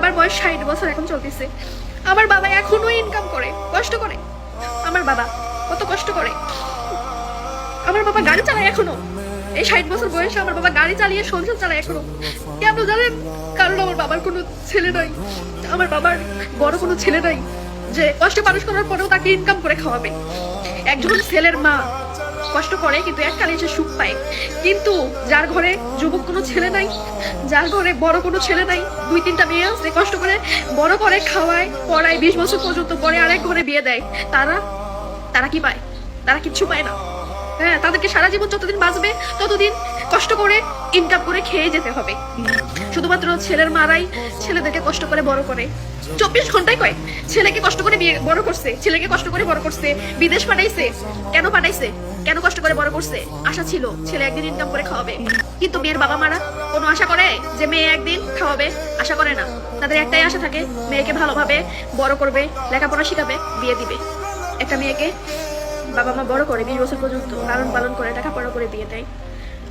বাবার বয়স 60 বছর এখন চলতেছে। আমার বাবা এখনো ইনকাম করে, কষ্ট করে। আমার বাবা কত কষ্ট করে। আমার বাবা গাড়ি চালায় এখনো, এই 60 বছর বয়সে আমার বাবা গাড়ি চালিয়ে সংসার চালায় এখনো। কেন জানেন? কারণ আমার বাবার কোনো ছেলে নাই, আমার বাবার বড় কোনো ছেলে নাই যে কষ্ট মানুষ করার পরেও তাকে ইনকাম করে খাওয়াবে। একজন ছেলের মা কষ্ট করে কিন্তু এককালে এসে সুখ পায়, কিন্তু যার ঘরে যুবক কোনো ছেলে নাই, যার ঘরে বড় কোনো ছেলে নাই, 2-3টা মেয়ে আছে কষ্ট করে বড় করে খাওয়ায় পড়ায় 20 বছর পর্যন্ত, পরে আরেক ঘরে বিয়ে দেয়, তারা কি পায়? তারা কিচ্ছু পায় না। হ্যাঁ, তাদেরকে সারা জীবন যতদিন বাঁচবে ততদিন কষ্ট করে ইনকাম করে খেয়ে যেতে হবে। শুধুমাত্র ছেলের মারাই ছেলেদেরকে কষ্ট করে বড় করে, 24 ঘন্টায় কয় ছেলেকে কষ্ট করে বিয়ে বড় করছে, ছেলেকে কষ্ট করে বড় করছে, বিদেশ পাঠাইছে। কেন পাঠাইছে? কেন কষ্ট করে বড় করছে? আশা ছিল ছেলে একদিন ইনকাম করে খাওয়াবে। কিন্তু মেয়ের বাবা মারা কোনো আশা করে যে মেয়ে একদিন খাওয়াবে? আশা করে না। তাদের একটাই আশা থাকে, মেয়েকে ভালোভাবে বড় করবে, লেখাপড়া শিখাবে, বিয়ে দিবে। একটা মেয়েকে বাবা মা বড় করে 20 বছর পর্যন্ত লালন পালন করে টাকা পড়া করে বিয়ে দেয়।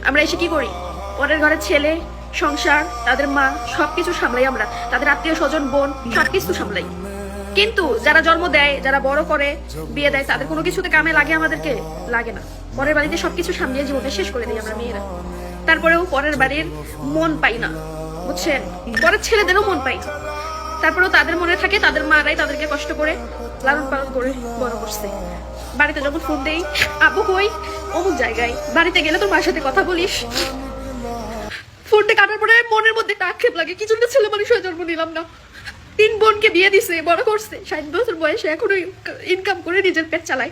আমরা এসে কি করি? পরের ঘরের ছেলে, সংসার, তাদের মা সবকিছু সামলাই আমরা, তাদের আত্মীয় স্বজন, বোন সবকিছু সামলাই। কিন্তু যারা জন্ম দেয়, যারা বড় করে বিয়ে দেয়, তাদের কোনো কিছুতে কামে লাগে? আমাদেরকে লাগে না। পরের বাড়িতে সবকিছু সামলিয়ে জীবনটা শেষ করে দিই আমরা মেয়েরা। তারপরেও পরের বাড়ির মন পাই না, বুঝছেন? পরের ছেলেদেরও মন পাই না। তারপরেও তাদের মনে থাকে তাদের মারাই তাদেরকে কষ্ট করে লালন পালন করে বড় করছে। বাড়িতে যখন ফোন দেই, আব্বু কই? অমুক জায়গায়। বাড়িতে গেলে তোর মার সাথে কথা বলিস। ফোনটা কাটার পরে মনের মধ্যে একটা আক্ষেপ লাগে, কি জন্য ছেলে মানুষ হয়ে জন্ম নিলাম না। 3 বোনকে বিয়ে দিছে, বড় করছে, 60 বছর বয়সে এখনো ইনকাম করে নিজের পেট চালায়।